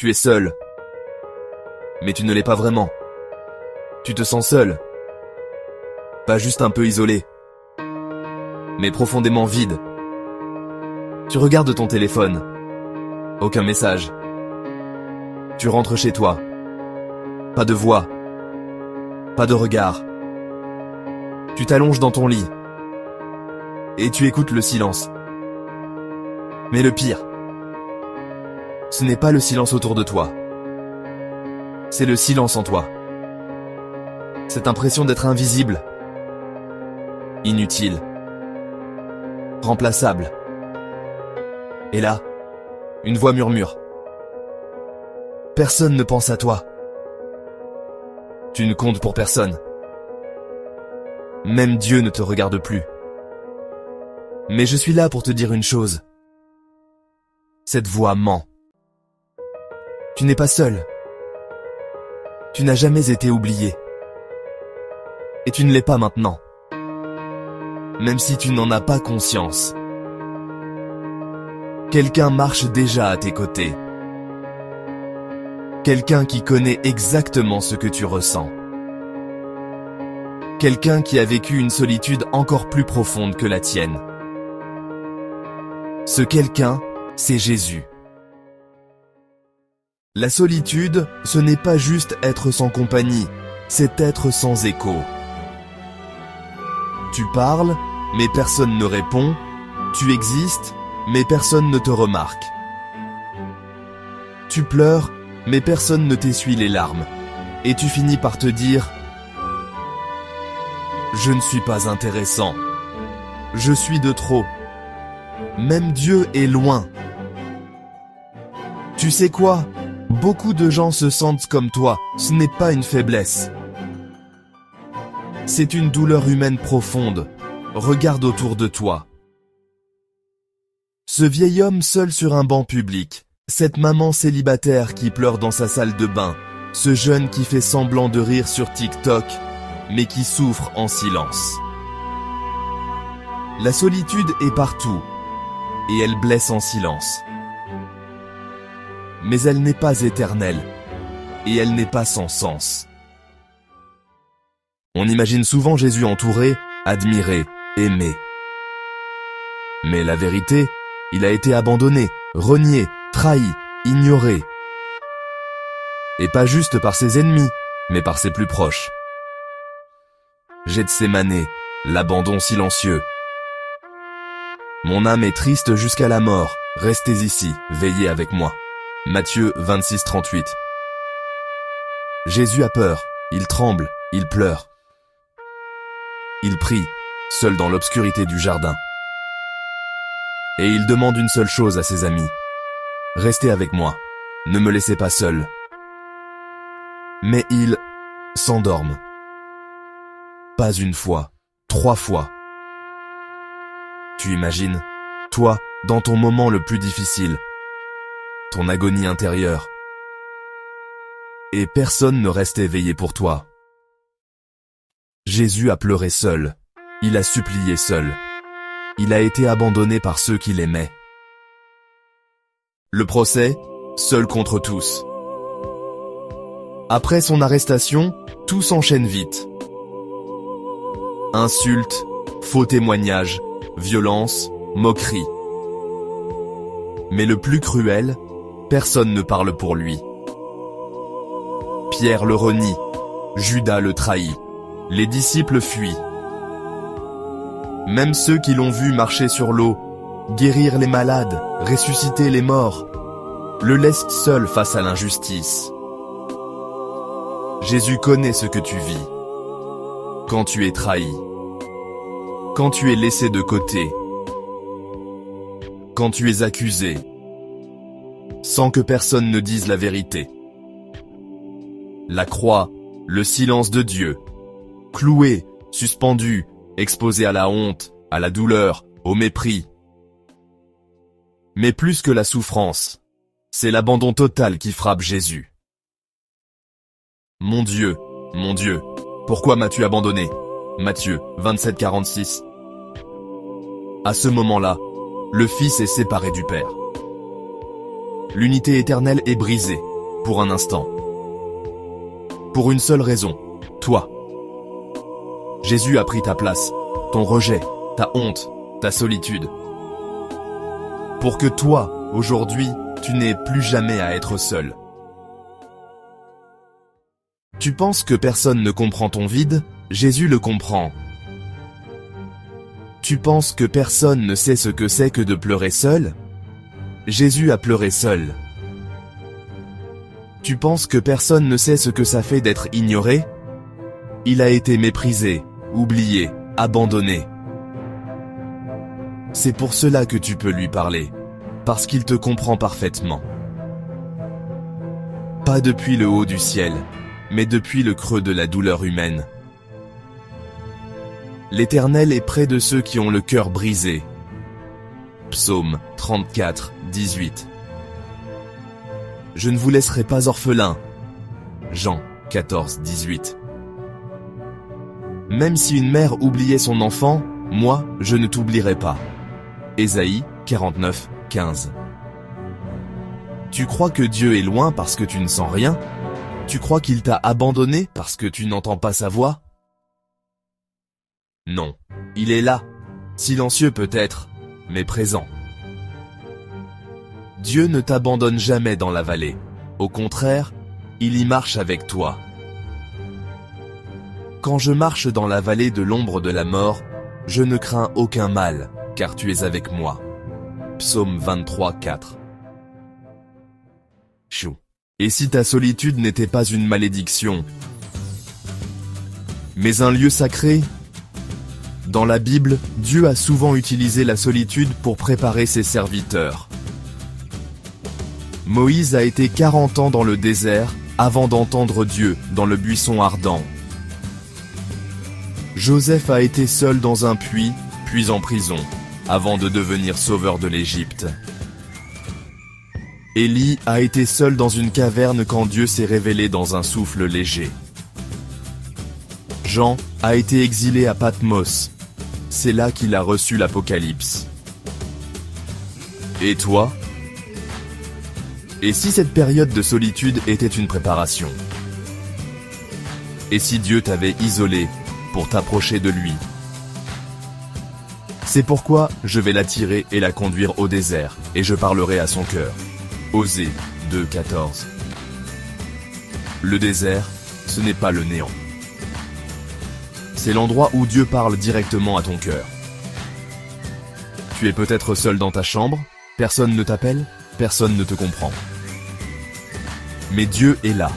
Tu es seul. Mais tu ne l'es pas vraiment. Tu te sens seul. Pas juste un peu isolé, mais profondément vide. Tu regardes ton téléphone. Aucun message. Tu rentres chez toi. Pas de voix. Pas de regard. Tu t'allonges dans ton lit. Et tu écoutes le silence. Mais le pire, ce n'est pas le silence autour de toi. C'est le silence en toi. Cette impression d'être invisible. Inutile. Remplaçable. Et là, une voix murmure. Personne ne pense à toi. Tu ne comptes pour personne. Même Dieu ne te regarde plus. Mais je suis là pour te dire une chose. Cette voix ment. Tu n'es pas seul. Tu n'as jamais été oublié. Et tu ne l'es pas maintenant. Même si tu n'en as pas conscience. Quelqu'un marche déjà à tes côtés. Quelqu'un qui connaît exactement ce que tu ressens. Quelqu'un qui a vécu une solitude encore plus profonde que la tienne. Ce quelqu'un, c'est Jésus. La solitude, ce n'est pas juste être sans compagnie, c'est être sans écho. Tu parles, mais personne ne répond. Tu existes, mais personne ne te remarque. Tu pleures, mais personne ne t'essuie les larmes. Et tu finis par te dire « Je ne suis pas intéressant. Je suis de trop. Même Dieu est loin. » Tu sais quoi ? Beaucoup de gens se sentent comme toi. Ce n'est pas une faiblesse. C'est une douleur humaine profonde. Regarde autour de toi. Ce vieil homme seul sur un banc public. Cette maman célibataire qui pleure dans sa salle de bain. Ce jeune qui fait semblant de rire sur TikTok, mais qui souffre en silence. La solitude est partout, et elle blesse en silence. Mais elle n'est pas éternelle, et elle n'est pas sans sens. On imagine souvent Jésus entouré, admiré, aimé. Mais la vérité, il a été abandonné, renié, trahi, ignoré. Et pas juste par ses ennemis, mais par ses plus proches. Gethsémané, l'abandon silencieux. Mon âme est triste jusqu'à la mort, restez ici, veillez avec moi. Matthieu 26, 38. Jésus a peur, il tremble, il pleure. Il prie, seul dans l'obscurité du jardin. Et il demande une seule chose à ses amis. Restez avec moi, ne me laissez pas seul. Mais ils s'endorment. Pas une fois, 3 fois. Tu imagines, toi, dans ton moment le plus difficile, ton agonie intérieure. Et personne ne reste éveillé pour toi. Jésus a pleuré seul, il a supplié seul. Il a été abandonné par ceux qui l'aimaient. Le procès, seul contre tous. Après son arrestation, tout s'enchaîne vite. Insultes, faux témoignages, violence, moqueries. Mais le plus cruel, personne ne parle pour lui. Pierre le renie, Judas le trahit, les disciples fuient. Même ceux qui l'ont vu marcher sur l'eau, guérir les malades, ressusciter les morts, le laissent seul face à l'injustice. Jésus connaît ce que tu vis. Quand tu es trahi, quand tu es laissé de côté, quand tu es accusé, sans que personne ne dise la vérité. La croix, le silence de Dieu, cloué, suspendu, exposé à la honte, à la douleur, au mépris. Mais plus que la souffrance, c'est l'abandon total qui frappe Jésus. Mon Dieu, pourquoi m'as-tu abandonné? Matthieu 27, 46. À ce moment-là, le Fils est séparé du Père. L'unité éternelle est brisée, pour un instant. Pour une seule raison, toi. Jésus a pris ta place, ton rejet, ta honte, ta solitude. Pour que toi, aujourd'hui, tu n'aies plus jamais à être seul. Tu penses que personne ne comprend ton vide? Jésus le comprend. Tu penses que personne ne sait ce que c'est que de pleurer seul? Jésus a pleuré seul. Tu penses que personne ne sait ce que ça fait d'être ignoré? Il a été méprisé, oublié, abandonné. C'est pour cela que tu peux lui parler, parce qu'il te comprend parfaitement. Pas depuis le haut du ciel, mais depuis le creux de la douleur humaine. L'Éternel est près de ceux qui ont le cœur brisé. Psaume 34, 18. Je ne vous laisserai pas orphelin. Jean 14, 18. Même si une mère oubliait son enfant, moi, je ne t'oublierai pas. Ésaïe 49, 15. Tu crois que Dieu est loin parce que tu ne sens rien? Tu crois qu'il t'a abandonné parce que tu n'entends pas sa voix? Non, il est là, silencieux peut-être, mais présent. Dieu ne t'abandonne jamais dans la vallée. Au contraire, il y marche avec toi. Quand je marche dans la vallée de l'ombre de la mort, je ne crains aucun mal, car tu es avec moi. Psaume 23, 4. Chou. Et si ta solitude n'était pas une malédiction, mais un lieu sacré? Dans la Bible, Dieu a souvent utilisé la solitude pour préparer ses serviteurs. Moïse a été 40 ans dans le désert avant d'entendre Dieu dans le buisson ardent. Joseph a été seul dans un puits, puis en prison, avant de devenir sauveur de l'Égypte. Élie a été seul dans une caverne quand Dieu s'est révélé dans un souffle léger. Jean a été exilé à Patmos. C'est là qu'il a reçu l'Apocalypse. Et toi? Et si cette période de solitude était une préparation? Et si Dieu t'avait isolé pour t'approcher de lui? C'est pourquoi je vais l'attirer et la conduire au désert, et je parlerai à son cœur. Osée 2, 14. Le désert, ce n'est pas le néant. C'est l'endroit où Dieu parle directement à ton cœur. Tu es peut-être seul dans ta chambre, personne ne t'appelle, personne ne te comprend. Mais Dieu est là.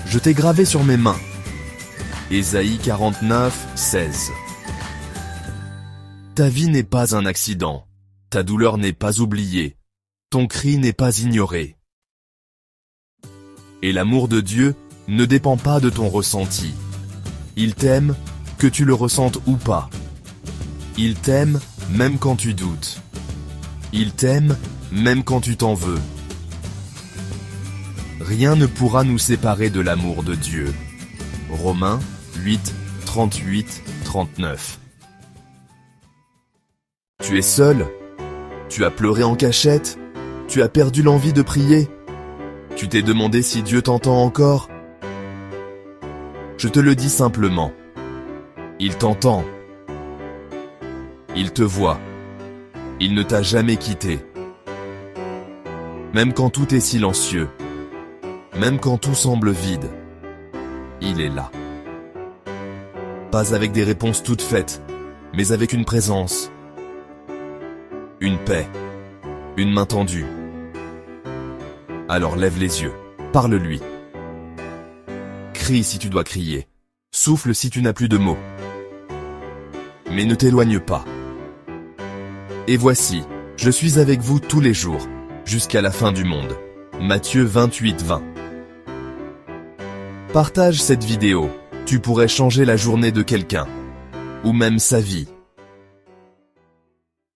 Je t'ai gravé sur mes mains. Ésaïe 49, 16. Ta vie n'est pas un accident. Ta douleur n'est pas oubliée. Ton cri n'est pas ignoré. Et l'amour de Dieu ne dépend pas de ton ressenti. Il t'aime, que tu le ressentes ou pas. Il t'aime même quand tu doutes. Il t'aime même quand tu t'en veux. Rien ne pourra nous séparer de l'amour de Dieu. Romains 8, 38, 39. Tu es seul? Tu as pleuré en cachette? Tu as perdu l'envie de prier? Tu t'es demandé si Dieu t'entend encore? Je te le dis simplement. Il t'entend. Il te voit. Il ne t'a jamais quitté. Même quand tout est silencieux. Même quand tout semble vide. Il est là. Pas avec des réponses toutes faites, mais avec une présence. Une paix. Une main tendue. Alors lève les yeux, parle-lui. Crie si tu dois crier, souffle si tu n'as plus de mots. Mais ne t'éloigne pas. Et voici, je suis avec vous tous les jours, jusqu'à la fin du monde. Matthieu 28, 20. Partage cette vidéo, tu pourrais changer la journée de quelqu'un, ou même sa vie.